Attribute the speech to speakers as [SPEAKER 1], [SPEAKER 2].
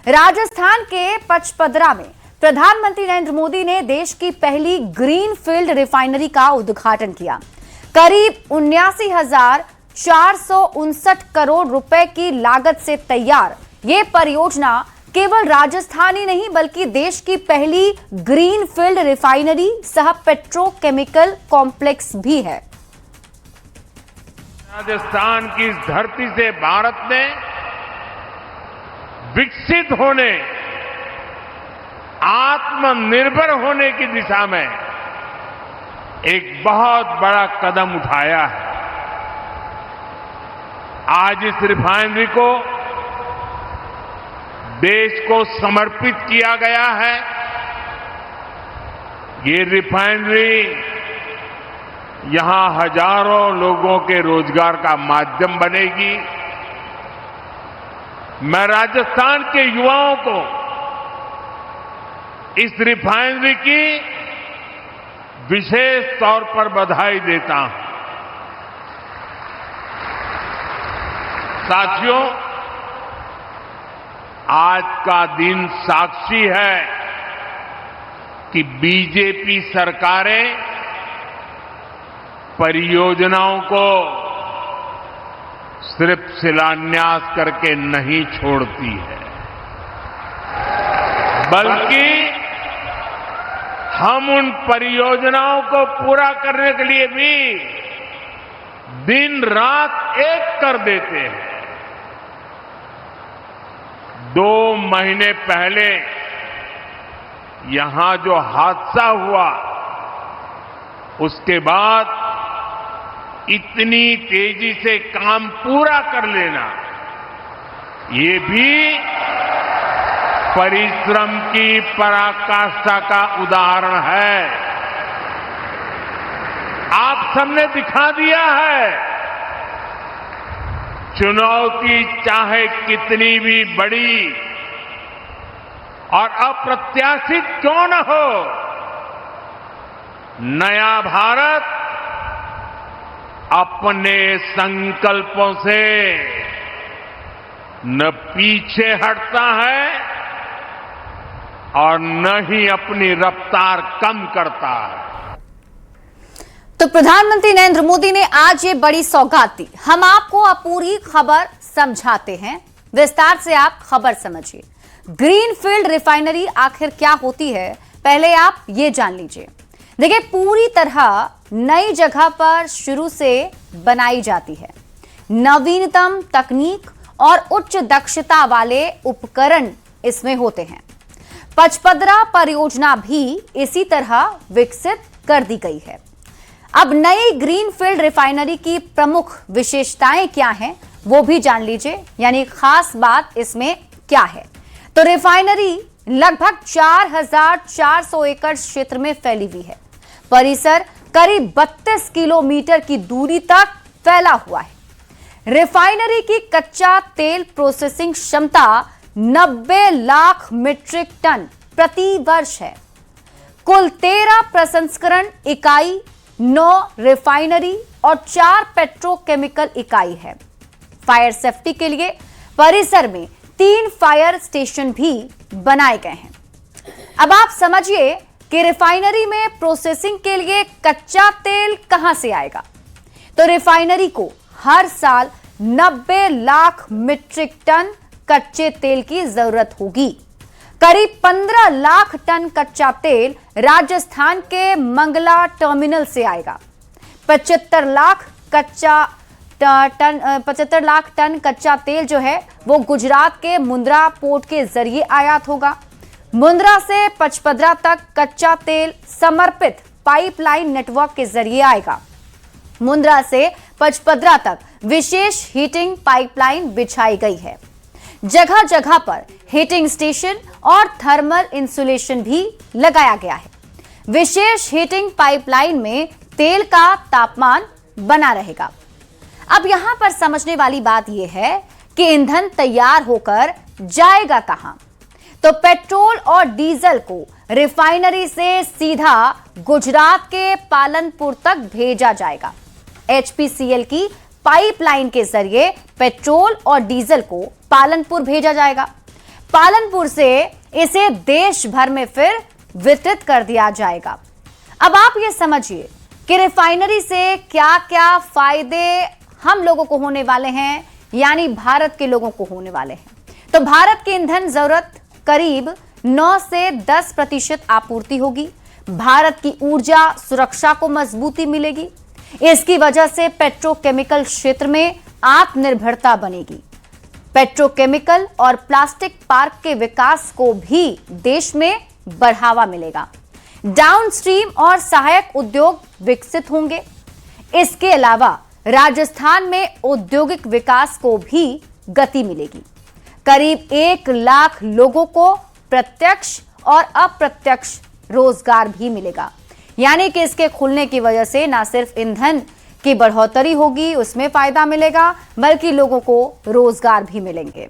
[SPEAKER 1] राजस्थान के पचपदरा में प्रधानमंत्री नरेंद्र मोदी ने देश की पहली ग्रीनफील्ड रिफाइनरी का उद्घाटन किया। करीब 79,459 करोड़ रुपए की लागत से तैयार ये परियोजना केवल राजस्थान ही नहीं बल्कि देश की पहली ग्रीनफील्ड रिफाइनरी सह पेट्रोकेमिकल कॉम्प्लेक्स भी है।
[SPEAKER 2] राजस्थान की धरती से भारत ने विकसित होने, आत्मनिर्भर होने की दिशा में एक बहुत बड़ा कदम उठाया है। आज इस रिफाइनरी को देश को समर्पित किया गया है। ये रिफाइनरी यहां हजारों लोगों के रोजगार का माध्यम बनेगी। मैं राजस्थान के युवाओं को इस रिफाइनरी की विशेष तौर पर बधाई देता हूं। साथियों, आज का दिन साक्षी है कि बीजेपी सरकारें परियोजनाओं को सिर्फ शिलान्यास करके नहीं छोड़ती है, बल्कि हम उन परियोजनाओं को पूरा करने के लिए भी दिन रात एक कर देते हैं। 2 महीने पहले यहां जो हादसा हुआ, उसके बाद इतनी तेजी से काम पूरा कर लेना, ये भी परिश्रम की पराकाष्ठा का उदाहरण है। आप सबने दिखा दिया है, चुनौती चाहे कितनी भी बड़ी और अप्रत्याशित क्यों न हो, नया भारत अपने संकल्पों से न पीछे हटता है और न ही अपनी रफ्तार कम करता है।
[SPEAKER 1] तो प्रधानमंत्री नरेंद्र मोदी ने आज ये बड़ी सौगात दी। हम आपको पूरी खबर समझाते हैं, विस्तार से आप खबर समझिए। ग्रीनफील्ड रिफाइनरी आखिर क्या होती है, पहले आप ये जान लीजिए। देखिए, पूरी तरह नई जगह पर शुरू से बनाई जाती है। नवीनतम तकनीक और उच्च दक्षता वाले उपकरण इसमें होते हैं। पचपदरा परियोजना भी इसी तरह विकसित कर दी गई है। अब नई ग्रीनफील्ड रिफाइनरी की प्रमुख विशेषताएं क्या हैं, वो भी जान लीजिए, यानी खास बात इसमें क्या है। तो रिफाइनरी लगभग 4,400 एकड़ क्षेत्र में फैली हुई है। परिसर करीब 32 किलोमीटर की दूरी तक फैला हुआ है। रिफाइनरी की कच्चा तेल प्रोसेसिंग क्षमता 90 लाख मीट्रिक टन प्रति वर्ष है। कुल 13 प्रसंस्करण इकाई, 9 रिफाइनरी और 4 पेट्रोकेमिकल इकाई है। फायर सेफ्टी के लिए परिसर में 3 फायर स्टेशन भी बनाए गए हैं। अब आप समझिए कि रिफाइनरी में प्रोसेसिंग के लिए कच्चा तेल कहां से आएगा। तो रिफाइनरी को हर साल 90 लाख मीट्रिक टन कच्चे तेल की जरूरत होगी। करीब 15 लाख टन कच्चा तेल राजस्थान के मंगला टर्मिनल से आएगा। 75 लाख टन कच्चा तेल जो है वो गुजरात के मुंद्रा पोर्ट के जरिए आयात होगा। मुंद्रा से पचपदरा तक कच्चा तेल समर्पित पाइपलाइन नेटवर्क के जरिए आएगा। मुंद्रा से पचपदरा तक विशेष हीटिंग पाइपलाइन बिछाई गई है। जगह जगह पर हीटिंग स्टेशन और थर्मल इंसुलेशन भी लगाया गया है। विशेष हीटिंग पाइपलाइन में तेल का तापमान बना रहेगा। अब यहां पर समझने वाली बात यह है कि ईंधन तैयार होकर जाएगा कहां। तो पेट्रोल और डीजल को रिफाइनरी से सीधा गुजरात के पालनपुर तक भेजा जाएगा। एचपीसीएल की पाइपलाइन के जरिए पेट्रोल और डीजल को पालनपुर भेजा जाएगा। पालनपुर से इसे देश भर में फिर वितरित कर दिया जाएगा। अब आप ये समझिए कि रिफाइनरी से क्या क्या फायदे हम लोगों को होने वाले हैं, यानी भारत के लोगों को होने वाले हैं। तो भारत की ईंधन जरूरत करीब 9 से 10% आपूर्ति होगी। भारत की ऊर्जा सुरक्षा को मजबूती मिलेगी। इसकी वजह से पेट्रोकेमिकल क्षेत्र में आत्मनिर्भरता बनेगी। पेट्रोकेमिकल और प्लास्टिक पार्क के विकास को भी देश में बढ़ावा मिलेगा। डाउनस्ट्रीम और सहायक उद्योग विकसित होंगे। इसके अलावा राजस्थान में औद्योगिक विकास को भी गति मिलेगी। करीब 1 लाख लोगों को प्रत्यक्ष और अप्रत्यक्ष रोजगार भी मिलेगा। यानी कि इसके खुलने की वजह से न सिर्फ ईंधन की बढ़ोतरी होगी, उसमें फायदा मिलेगा, बल्कि लोगों को रोजगार भी मिलेंगे।